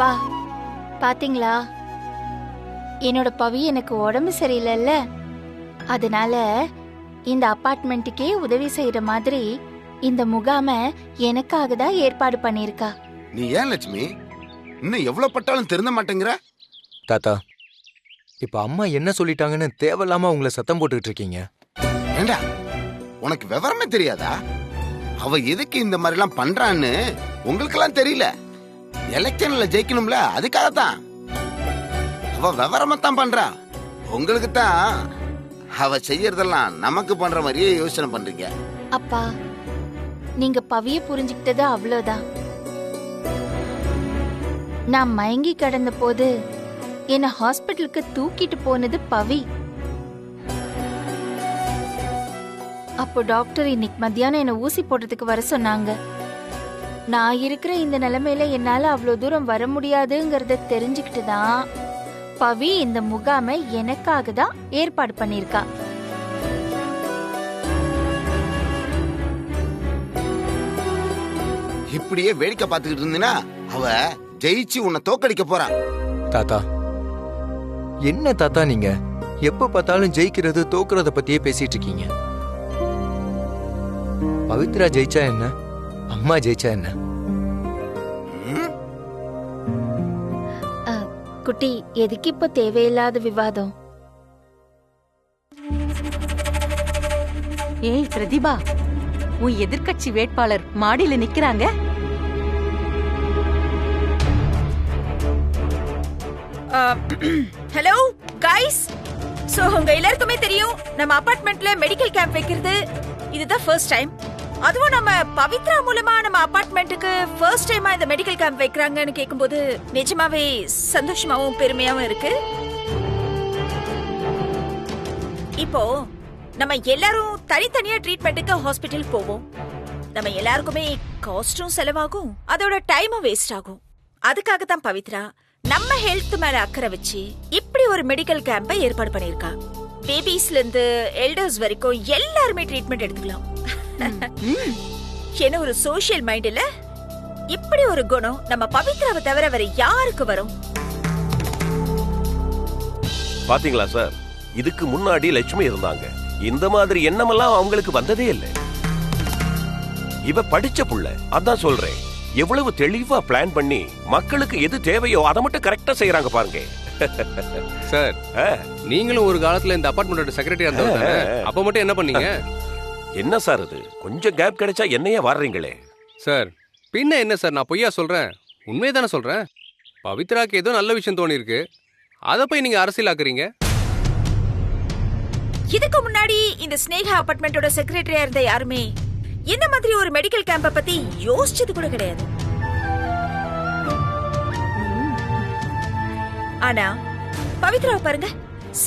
அப்பா பாத்தீங்களா, என்னோட பவி எனக்கு உடம்பு சரியில்லைல்ல, அதனால இந்த அபார்ட்மெண்ட்டுக்கே உதவி செய்யற மாதிரி இந்த முகாம எனக்காக தான் ஏற்பாடு பண்ணிருக்கா. நீ ஏன் லட்சுமி இன்னும் எவ்வளவு பட்டாலும் திருந்த மாட்டேங்கிற? தாத்தா, இப்ப அம்மா என்ன சொல்லிட்டாங்கன்னு தேவையில்லாம உங்களை சத்தம் போட்டுக்கிட்டு இருக்கீங்க. ஏண்டா உனக்கு விவரமே தெரியாதா? அவ எதுக்கு இந்த மாதிரி எல்லாம் பண்றான்னு உங்களுக்கெல்லாம் தெரியல. எலெக்ஷன்ல ஜெயிக்கணும்ல, அதுக்காகத்தான். அவ விவரமா தான் பண்றா. உங்களுக்கு தான் அவ செய்யறதெல்லாம் நமக்கு பண்ற மாதிரியே யோசனை பண்றீங்க. அப்பா, நீங்க பவிய புரிஞ்சுக்கிட்டது அவ்வளவுதான். நான் மயங்கி கிடந்த போது என்ன ஹாஸ்பிட்டலுக்கு தூக்கிட்டு போனது பவி. அப்போ டாக்டர் இன்னைக்கு மத்தியானம் என்ன ஊசி போடுறதுக்கு வர சொன்னாங்க. நான் இருக்கிற இந்த நிலைமையில என்னால அவ்வளவு தூரம் வர முடியாதுங்கறத தெரிஞ்சுக்கிட்டு தான் பவி இந்த முகாமை எனக்காக தான் ஏற்பாடு பண்ணிருக்கா. இப்படியே வேடிக்கை பார்த்துக்கிட்டு இருந்தீனா அவ ஜெயிச்சு உன்னை தோக்கடிக்க போறா. தாத்தா, என்ன தாத்தா நீங்க எப்ப பார்த்தாலும் ஜெயிக்கிறது தோக்குறத பத்தியே பேசிட்டு இருக்கீங்க? பவித்ரா ஜெயிச்சா என்ன, அம்மா ஜெயிச்சா என்ன? குட்டி, எதுக்கு இப்ப தேவையில்லாத விவாதம்? ஏய் பிரதிபா, உன் எதிர்க்கட்சி வேட்பாளர் மாடியில நிக்கிறாங்க. ஹலோ கைஸ், சோ உங்க எல்லாருக்குமே தெரியும் நம்ம அபார்ட்மெண்ட்ல மெடிக்கல் கேம்ப் வைக்கிறது இதுதான் ஃபர்ஸ்ட் டைம். அதுவும் நம்ம பவித்ரா மூலமா நம்ம அபார்ட்மெண்ட்டுக்கு ஃபர்ஸ்ட் டைமா இந்த மெடிக்கல் கேம்ப் வைக்கிறாங்கன்னு கேட்கும்போது நிஜமாவே சந்தோஷமாவும் பெருமையாவும் இருக்கு. இப்போ நம்ம எல்லாரும் தனித்தனியா ட்ரீட்மெண்ட்டுக்கு ஹாஸ்பிட்டல் போவோம். நம்ம எல்லாருக்குமே காஸ்டும் செலவாகும், அதோட டைமும் வேஸ்ட் ஆகும். அதுக்காக தான் பவித்ரா நம்ம ஹெல்த் மேல அக்கறை வச்சு இப்படி ஒரு மெடிக்கல் கேம்பை ஏற்பாடு பண்ணிருக்கா. பேபிஸ்ல இருந்து எல்டர்ஸ் வரைக்கும் எல்லாருமே ட்ரீட்மெண்ட் எடுத்துக்கலாம். என்ன ஒரு சோஷியல் மைண்ட் இல்ல? இப்படி ஒரு குணம் நம்ம பவித்ராவை தவிர வேற யாருக்கு வரும்? பாத்தீங்களா சார், இதுக்கு முன்னாடி லட்சுமி இருந்தாங்க. இந்த மாதிரி எண்ணமெல்லாம் அவங்களுக்கு வந்ததே இல்லை. இவ படிச்ச புள்ள, அதான் சொல்றேன். எவ்வளவு தெளிவா பிளான் பண்ணி மக்களுக்கு எது தேவையோ அதை மட்டும் கரெக்டா செய்யறாங்க பாருங்க. சார், நீங்களும் ஒரு காலத்துல இந்த அபார்ட்மெண்டோட செக்ரட்டரியா இருந்தவங்க. அப்ப மட்டும் என்ன பண்ணீங்க? என்ன சார் இது, கொஞ்சம் கேப் கிடைச்சா என்னையே வர்றீங்களே? சார், பின்ன என்ன சார், நான் பொய்யா சொல்றேன்? உண்மையை தானே சொல்றேன். பவித்ராக்கு ஏதோ நல்ல விஷயம் தோணி இருக்கு, அதை போய் நீங்க அரசியலாக்குறீங்க. இதுக்கு முன்னாடி இந்த ஸ்னேகா அபார்ட்மெண்டோட செக்ரட்டரியா இருந்த யாருமே இந்த மாதிரி ஒரு மெடிக்கல் கேம்ப பத்தி யோசிச்சது கூட கிடையாது. ஆனா பவித்ராவை பாருங்க,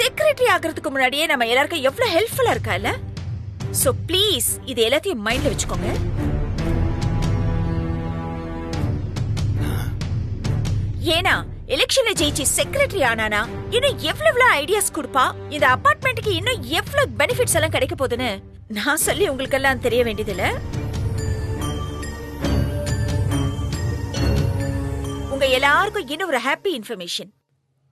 செக்ரட்டரி ஆகிறதுக்கு முன்னாடியே நம்ம எல்லாருக்கும் எவ்வளவு ஹெல்ப்ஃபுல்லா இருக்கா இல்ல? சோ ப்ளீஸ் இது எல்லாத்தையும் மைண்ட்ல வச்சுக்கோங்க. ஏனா எலெக்ஷன்ல ஜெயிச்சு செக்ரட்டரி ஆனானா இன்னும் எவ்வளவு ஐடியாஸ் கொடுப்பா, இந்த அபார்ட்மெண்ட்டுக்கு இன்னும் எவ்வளவு பெனிஃபிட்ஸ் எல்லாம் கிடைக்க போகுதுன்னு நான் சொல்லி உங்களுக்கு எல்லாம் தெரிய வேண்டியதில்ல. உங்க எல்லாருக்கும் இன்னும் ஒரு ஹாப்பி இன்ஃபர்மேஷன்.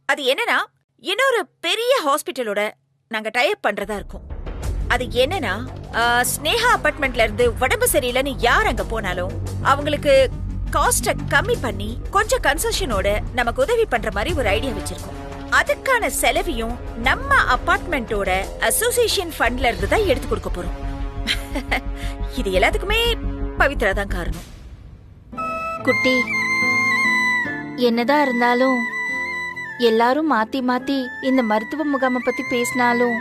அது என்னன்னா, இன்னொரு பெரிய ஹாஸ்பிட்டலோட நாங்க டைப் பண்றதா இருக்கோம். அது என்னன்னா, ஸ்னேகா அபார்ட்மெண்ட்ல இருந்து உடம்பு சரியில்லைன்னு யார் அங்க போனாலும் அவங்களுக்கு காஸ்ட கம்மி பண்ணி கொஞ்சம் கன்செஷனோட நமக்கு உதவி பண்ற மாதிரி ஒரு ஐடியா வச்சிருக்கோம். அதுக்கான செலவையும் நம்ம அபார்ட்மெண்டோட அசோசியேஷன் ஃபண்ட்ல இருந்து தான் எடுத்து கொடுக்க போறோம். இது எல்லாத்துக்குமே பவித்ரா தான் காரணம். குட்டி, என்னதான் இருந்தாலும் எல்லாரும் மாத்தி மாத்தி இந்த மருத்துவ முகாமை பத்தி பேசினாலும்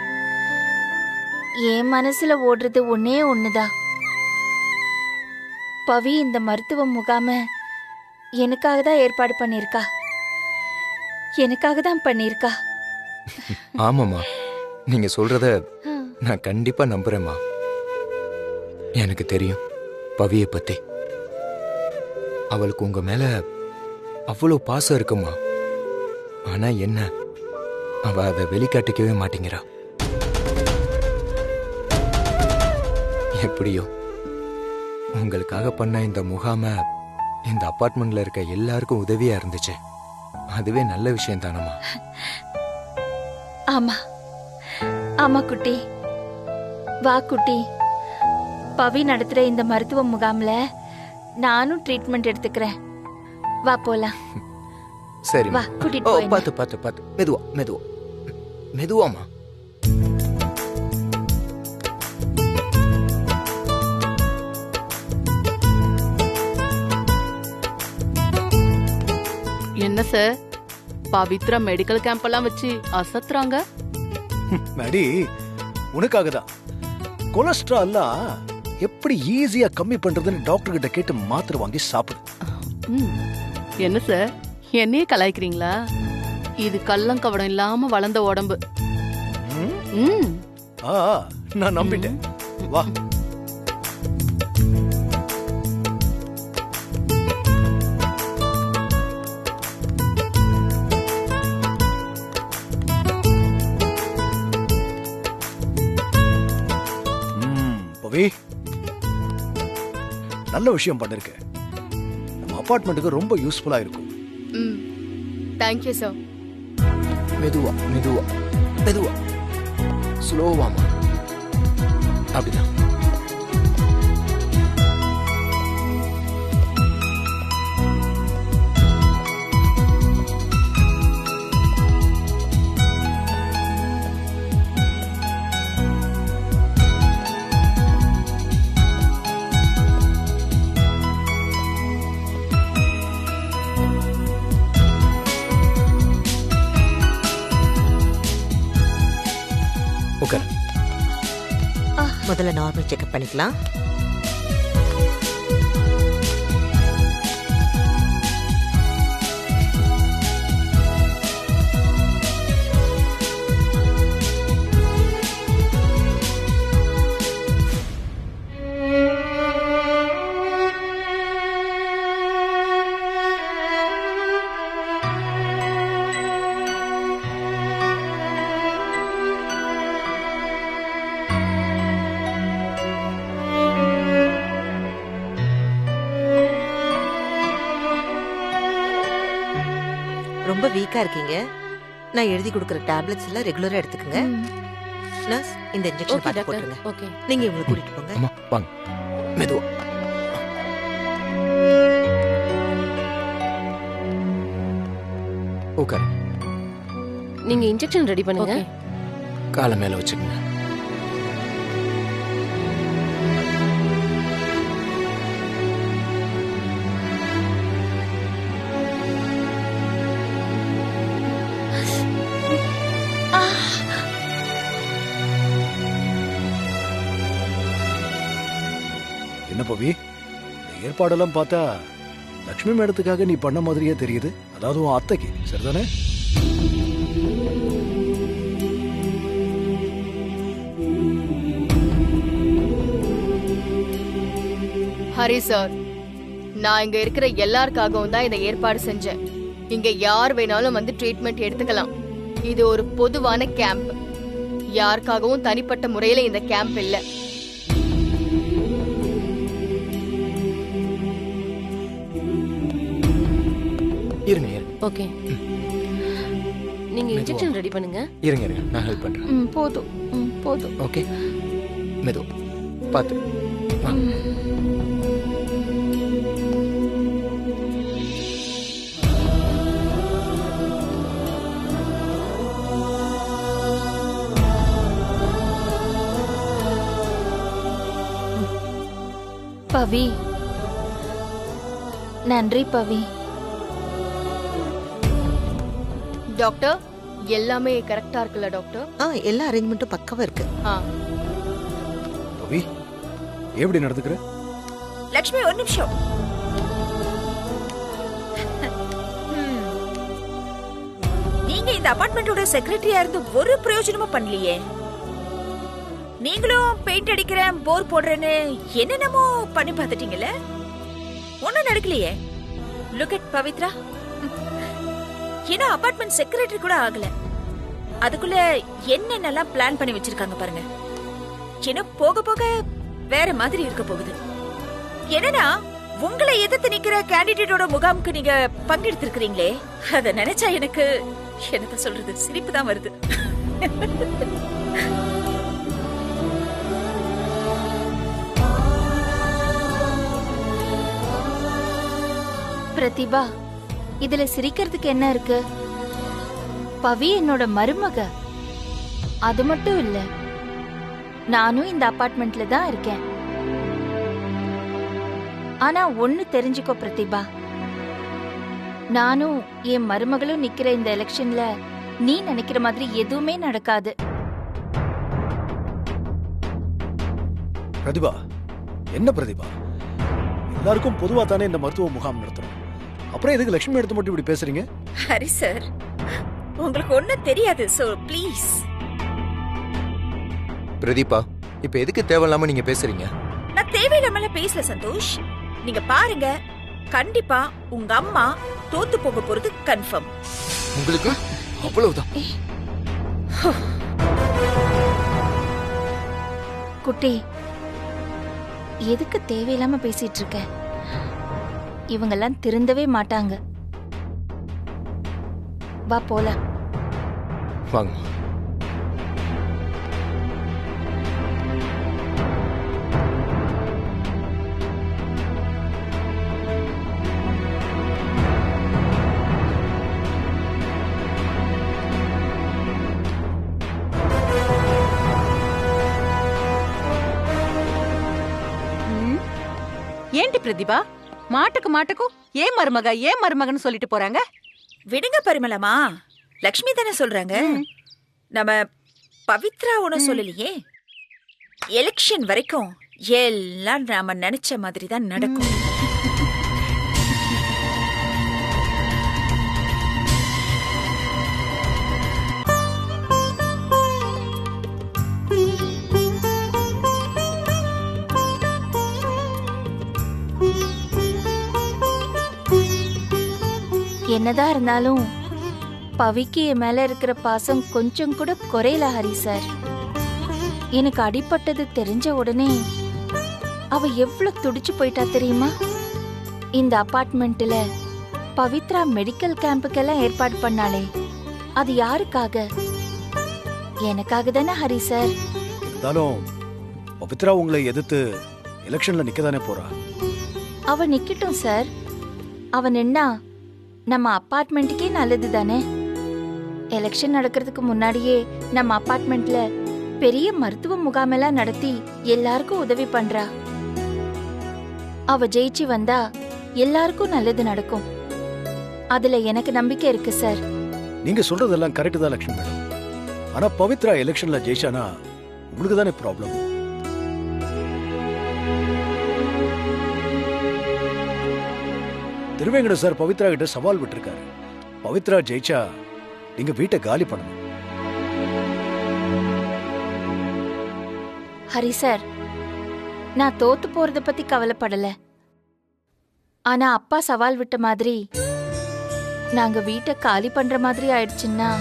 என் மனசுல ஓடுறது ஒன்னே ஒண்ணுதான். பவி இந்த மருத்துவ முகாம எனக்காக தான் ஏற்பாடு பண்ணிருக்கா, எனக்காக தான் பண்ணிருக்கா. ஆமாமா, நீங்க சொல்றத நான் கண்டிப்பா நம்புறேம்மா. எனக்கு தெரியும் பவிய பத்தி. அவளுக்கு உங்க மேல அவ்வளவு பாசம் இருக்குமா. ஆனா என்ன, அவ அதை வெளிக்காட்டிக்கவே மாட்டேங்கிறா. எப்படியோ உங்களுக்காக பண்ண இந்த முகாம இந்த அபார்ட்மெண்ட்ல இருக்க எல்லாருக்கும் உதவியா இருந்துச்சு. அதுவே நல்ல விஷயம் தானம்மா. ஆமா ஆமா குட்டி. வா குட்டி, பவி நடத்துற இந்த மருத்துவ முகாம்ல நானும் ட்ரீட்மெண்ட் எடுத்துக்கிறேன். வா போலாம். சரி வா கூட்டிட்டு போய். பார்த்து பார்த்து பார்த்து மெதுவா மெதுவா மெதுவாமா. என்ன சார், பவித்ரா மெடிக்கல் கேம்ப் எல்லாம் வச்சு அசத்துறாங்க. மேடி, உனக்காக தான். கொலஸ்ட்ரால்லாம் எப்படி ஈஸியா கம்மி பண்றதுன்னு டாக்டர் கிட்ட கேட்டு மாத்திரை வாங்கி சாப்பிடு. என்ன சார், என்னையே கலாய்க்கிறீங்களா? இது கள்ளங்கவடம் இல்லாம வளர்ந்த உடம்பு. ஆ, நான் நம்பிட்டேன். வா. பவி, நல்ல விஷயம் பண்ணிருக்க. நம்ம அபார்ட்மெண்ட்டுக்கு ரொம்ப யூஸ்ஃபுல்லா இருக்கும். Thank you sir. மெதுவா மெதுவா மெதுவா ஸ்லோவாமா. அப்படிதான். உட்கார். முதல்ல நார்மல் செக்அப் பண்ணிக்கலாம். ரொம்ப வீக்கா இருக்கீங்க. நான் எழுதி கொடுக்கிற டேப்லெட்ஸ் எல்லாம் ரெகுலரா எடுத்துக்கங்க. நர்ஸ், இந்த இன்ஜெக்ஷன் பாத்து போடுங்க. ஓகே, நீங்க இவங்களை கூட்டிட்டு போங்க. அம்மா வாங்க. மெதுவா. உட்கார். நீங்க இன்ஜெக்ஷன் ரெடி பண்ணுங்க. காலை மேல வச்சுக்கங்க. என்ன பவி, இந்த ஏற்பாடெல்லாம் பார்த்தா லக்ஷ்மி மேடத்துக்காக நீ பண்ண மாதிரியே தெரியுது. அதாவது உன் அத்தைக்கு, சரிதானே? ஹரி சார், நான் இங்க இருக்கிற எல்லாருக்காகவும் தான் இதை ஏற்பாடு செஞ்சேன். இங்க யார் வேணாலும் வந்து ட்ரீட்மெண்ட் எடுத்துக்கலாம். இது ஒரு பொதுவான கேம்ப். யாருக்காகவும் தனிப்பட்ட முறையில இந்த கேம்ப் இல்ல. இருங்க இருங்க. ஓகே, நீங்க இன்ஜெக்ஷன் ரெடி பண்ணுங்க. இருங்க இருங்க, நான் ஹெல்ப் பண்றேன். போதும் போதும். ஓகே, மெதுவா பார்த்து. பவி, நன்றி பவி. டாக்டர், எல்லாமே கரெக்டா இருக்குல்ல டாக்டர்? எல்லா அரேஞ்ச்மெண்ட்டும் பக்கவா இருக்கு. பவி, எப்படி நடந்துக்கிற? லக்ஷ்மி, ஒரு நிமிஷம். நீங்க இந்த அபார்ட்மெண்டோட செக்ரட்டரியா இருந்து ஒரு பிரயோஜனமும் பண்ணலையே. நீங்களும் பெயிண்ட் அடிக்கிறேன், போர் போடுறேன்னு என்னென்னமோ பண்ணி பார்த்துட்டீங்கல்ல, ஒன்னும் நடக்கலையே. Look at Pavithra. ஏன்னா அபார்ட்மெண்ட் செக்ரட்டரி கூட ஆகல, அதுக்குள்ள என்னென்னலாம் பிளான் பண்ணி வச்சிருக்காங்க பாருங்க. ஏன்னா போக போக வேற மாதிரி இருக்க போகுது. என்னன்னா உங்களை எதிர்த்து நிக்கிற கேண்டிடேட்டோட முகாமுக்கு நீங்க பங்கெடுத்திருக்கிறீங்களே, அத நினைச்சா எனக்கு என்னத்த சொல்றது, சிரிப்பு தான் வருது. பிரதிபா, இதுல சிரிக்கிறதுக்கு என்ன இருக்கு? பவி என்னோட மருமக. அது மட்டும் இல்ல, நானும் இந்த அபார்ட்மெண்ட்ல தான் இருக்கேன். ஆனா ஒண்ணு தெரிஞ்சுக்கோ பிரதிபா, நானும் என் மருமகளும் நிக்கிற இந்த எலெக்ஷன்ல நீ நினைக்கிற மாதிரி எதுவுமே நடக்காது. பிரதிபா, என்ன பிரதிபா, எல்லாருக்கும் பொதுவா தானே இந்த மருத்துவ முகாம் நடத்துறோம். அப்புறம் எதுக்கு லட்சுமி எடுத்து மட்டும் இப்படி பேசுறீங்க? ஹரி சார், உங்களுக்கு ஒண்ணும் தெரியாது. So please. பிரதீபா, இப்ப எதுக்கு தேவையில்லாம நீங்க பேசுறீங்க? நான் தேவையில்லாம பேசல சந்தோஷ். நீங்க பாருங்க, கண்டிப்பா உங்க அம்மா தோத்து போக போறது கன்ஃபார்ம். உங்களுக்கு அவ்வளவுதான். குட்டி, எதுக்கு தேவையில்லாம பேசிட்டு இருக்க? இவங்கெல்லாம் திருந்தவே மாட்டாங்க. வா போலாம். வாங்க. ఏంటి ప్రతిభ, మాటకు మాటకు ఏం మరుమగని சொல்லிட்டு போறாங்க? விடுங்க பரிமளமா, லக்ஷ்மி தானே சொல்றாங்க. நம்ம பவித்ரா ஒன்னும் சொல்லலையே. எலெக்ஷன் வரைக்கும் எல்லாம் நாம நினைச்ச மாதிரி தான் நடக்கும். என்னதான் இருந்தாலும் பவிக்கு என் மேல இருக்கிற பாசம் கொஞ்சம் கூட குறையல ஹரி சார். எனக்கு அடிபட்டது தெரிஞ்ச உடனே அவ எவ்வளவு துடிச்சு போயிட்டா தெரியுமா? இந்த அபார்ட்மெண்ட்ல பவித்ரா மெடிக்கல் கேம்புக்கெல்லாம் ஏற்பாடு பண்ணாளே, அது யாருக்காக? எனக்காக தானே ஹரி சார். இருந்தாலும் பவித்ரா உங்களை எதிர்த்து எலெக்ஷன்ல நிக்கதானே போறா. அவ நிக்கட்டும் சார். அவ நின்னா நம்ம அபார்ட்மெண்ட்டுக்கே நல்லது தானே. எலெக்ஷன் நடக்கிறதுக்கு முன்னாடியே நம்ம அபார்ட்மெண்ட்ல பெரிய மருத்துவ முகாமெல்லாம் நடத்தி எல்லாருக்கும் உதவி பண்றா. அவ ஜெயிச்சு வந்தா எல்லாருக்கும் நல்லது நடக்கும். அதுல எனக்கு நம்பிக்கை இருக்கு சார். நீங்க சொல்றதெல்லாம் கரெக்ட் தான் லட்சுமி மேடம். ஆனா பவித்ரா எலெக்ஷன்ல ஜெயிச்சானா உங்களுக்கு தானே ப்ராப்ளம். திருவேங்கட சார் பவித்ரா கிட்ட சவால் விட்டுருக்காரு. பவித்ரா ஜெயிச்சா நீங்க வீட்டை காலி பண்ணணும். ஹரி சார், நான் தோத்து போறத பத்தி கவலைப்படல. ஆனா அப்பா சவால் விட்ட மாதிரி நாங்க வீட்டை காலி பண்ற மாதிரி ஆயிடுச்சுன்னா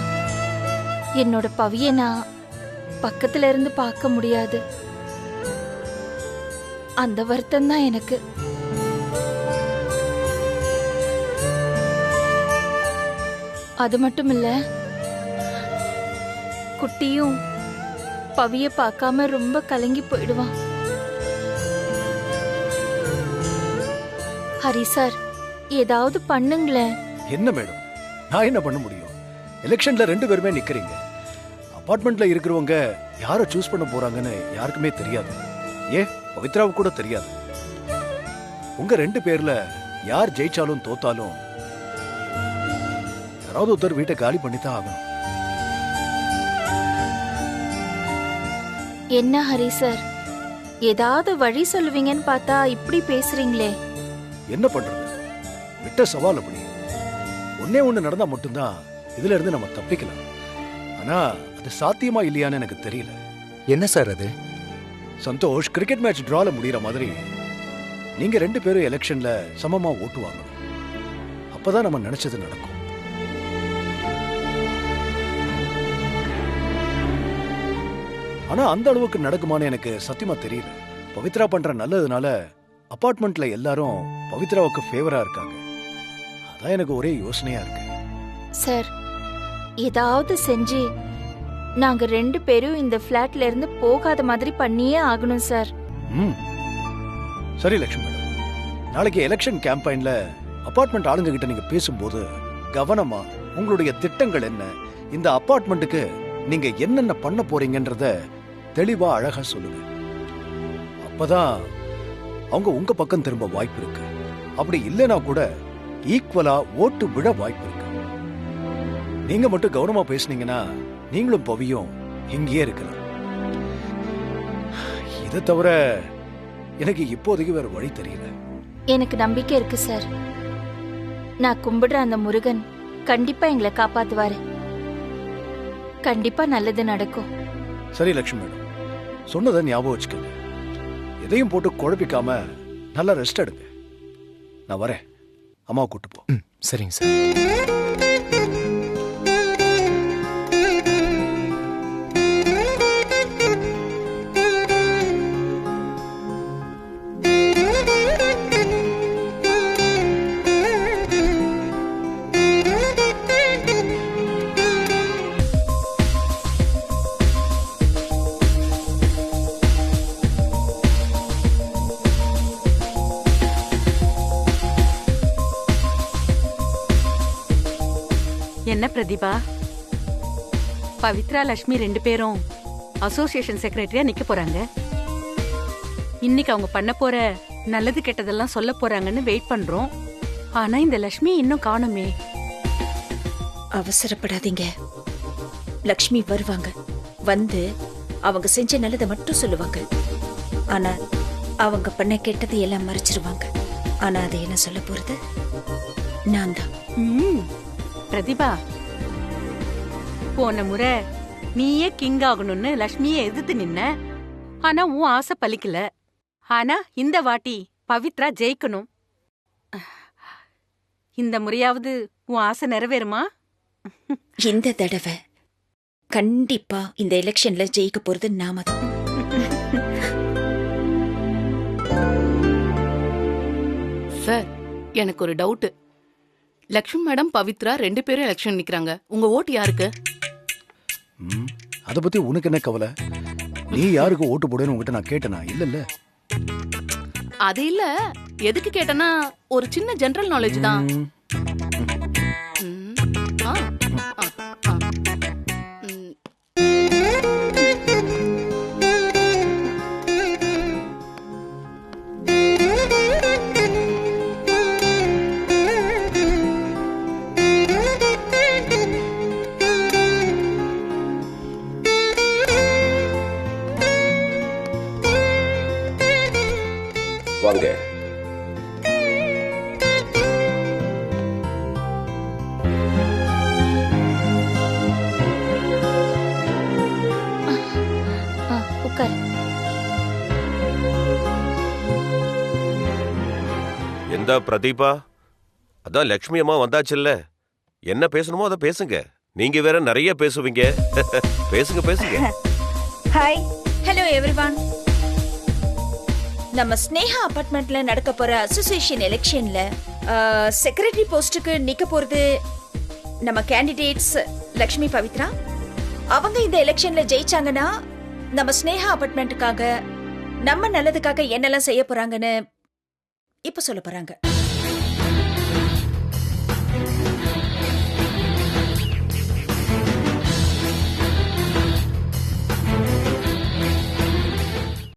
என்னோட பவியை நான் பக்கத்துல இருந்து பார்க்க முடியாது. அந்த வருத்தம் தான் எனக்கு. அது மட்டும் இல்ல, குட்டியும் பவிய பார்க்காம ரொம்ப கலங்கி போயிடுவான். ஹரி சார், ஏதாவது பண்ணுங்களேன். என்ன மேடம், நான் என்ன பண்ண முடியும்? எலெக்ஷன்ல 2 பேருமே நிக்கிறீங்க. அபார்ட்மெண்ட்ல இருக்கிறவங்க யாரை சூஸ் பண்ண போறாங்கன்னு யாருக்குமே தெரியாது. பவித்ராவுக்கு கூட தெரியாது. உங்க 2 பேர்ல யார் ஜெயிச்சாலும் தோத்தாலும் யாராவது ஒருத்தர் வீட்டை காலி பண்ணித்தான் ஆகணும். என்ன ஹரி சார், ஏதாவது வழி சொல்லுவீங்கன்னு பார்த்தா இப்படி பேசுறீங்களே. என்ன பண்றது, விட்ட சவால் அப்படி. ஒன்னே ஒண்ணு நடந்தா மட்டும்தான் இதுல இருந்து நம்ம தப்பிக்கலாம். ஆனா அது சாத்தியமா இல்லையான்னு எனக்கு தெரியல. என்ன சார் அது? சந்தோஷ், கிரிக்கெட் மேட்ச் டிரால முடியற மாதிரி நீங்க 2 பேரும் எலெக்ஷன்ல சமமா ஓட்டு வாங்கணும். அப்பதான் நம்ம நினைச்சது நடக்கும். ஆனா அந்த அளவுக்கு நடக்குமான்னு எனக்கு சத்தியமா தெரியல. பவித்ரா பண்ற நல்லதுனால அபார்ட்மெண்ட்ல எல்லாரும் பவித்ராவுக்கு ஃபேவரா இருக்காங்க. அதான் எனக்கு ஒரே யோசனையா இருக்கு. சார், ஏதாவது செஞ்சு நாங்க 2 பேரும் இந்த ஃபிளாட்ல இருந்து போகாத மாதிரி பண்ணியே ஆகணும் சார். சரி லட்சுமி மேடம், நாளைக்கு எலெக்ஷன் கேம்பெயின்ல அபார்ட்மெண்ட் ஆளுங்க கிட்ட நீங்க பேசும்போது கவனமா உங்களுடைய திட்டங்கள் என்ன, இந்த அபார்ட்மெண்ட்டுக்கு நீங்க என்னென்ன பண்ண போறீங்கன்றத தெளிவா அழகா சொல்லுங்க. அப்பதான் அவங்க உங்க பக்கம் திரும்ப வாய்ப்பு இருக்கு. அப்படி இல்லைனா கூட ஈக்குவலா ஓட்டு விழ வாய்ப்பு இருக்கு. நீங்க மட்டும் கவனமா பேசுனீங்கன்னா நீங்களும் பவியும் இங்கேயே இருக்கலாம். இதை தவிர எனக்கு இப்போதைக்கு வேற வழி தெரியல. எனக்கு நம்பிக்கை இருக்கு சார். நான் கும்பிடுற அந்த முருகன் கண்டிப்பா எங்களை காப்பாத்துவாரு. கண்டிப்பா நல்லது நடக்கும். சரி லட்சுமி மேடம், சொன்னதை ஞாபகம் வச்சுக்கோங்க. எதையும் போட்டு குழப்பிக்காம நல்லா ரெஸ்ட் எடுங்க. நான் வரேன், அம்மா கூட்டு போ. சரிங்க சார். என்ன பிரதீபா, பவித்ரா லட்சுமி 2 பேரும் அசோசியேஷன் செக்ரட்டரியா நிக்க போறாங்க. இன்னைக்கு அவங்க பண்ண போற நல்லது கெட்டதெல்லாம் சொல்ல போறாங்கன்னு வெயிட் பண்றோம். ஆனா இந்த லட்சுமி இன்னும் காணுமே. அவசரப்படாதீங்க, லக்ஷ்மி வருவாங்க. வந்து அவங்க செஞ்ச நல்லதை மட்டும் சொல்லுவாங்க. ஆனா அவங்க பண்ண கெட்டதை எல்லாம் மறைச்சிருவாங்க. ஆனா அதை என்ன சொல்ல போறது நான் தான். பிரதிபா, போன முறை நீயே கிங் ஆகணும்னு லட்சுமியை எதிர்த்து நின்ன. ஆனா உன் ஆசை பலிக்கல. ஆனா இந்த வாட்டி பவித்ரா ஜெயிக்கணும். இந்த முறையாவது உன் ஆசை நிறைவேறுமா? இந்த தடவை கண்டிப்பா இந்த எலெக்ஷன்ல ஜெயிக்க போறது நாம தான். சார், எனக்கு ஒரு டவுட். லக்ஷ்மி மேடம், பவித்ரா 2 பேரும் எலெக்ஷன் நிக்கிறாங்க. உங்க ஓட்டு யாருக்கு? அத பத்தி உனக்கு என்ன கவலை? நீ யாருக்கு ஓட்டு போடுன்னு உங்ககிட்ட நான் கேட்டனா? இல்ல. அது இல்ல, எதுக்கு கேட்டனா ஒரு சின்ன ஜெனரல் நாலேஜ் தான். வாங்க. உட்கார். எந்த பிரதீபா, அதான் லட்சுமி அம்மா வந்தாச்சுல்ல, என்ன பேசணுமோ அதை பேசுங்க. நீங்க வேற நிறைய பேசுவீங்க. பேசுங்க. Hi, hello everyone. நம்ம ஸ்னேஹா அபார்ட்மெண்ட்ல நடக்க போற அசோசியேஷன் எலெக்ஷன்ல செக்ரட்டரி போஸ்டுக்கு நிக்க போறது நம்ம கேண்டிடேட்ஸ் லக்ஷ்மி, பவித்ரா. அவங்க இந்த எலெக்ஷன்ல ஜெயிச்சாங்கன்னா நம்ம ஸ்னேஹா அபார்ட்மெண்ட்டுக்காக, நம்ம நல்லதுக்காக என்னெல்லாம் செய்ய போறாங்கன்னு இப்ப சொல்ல போறாங்க.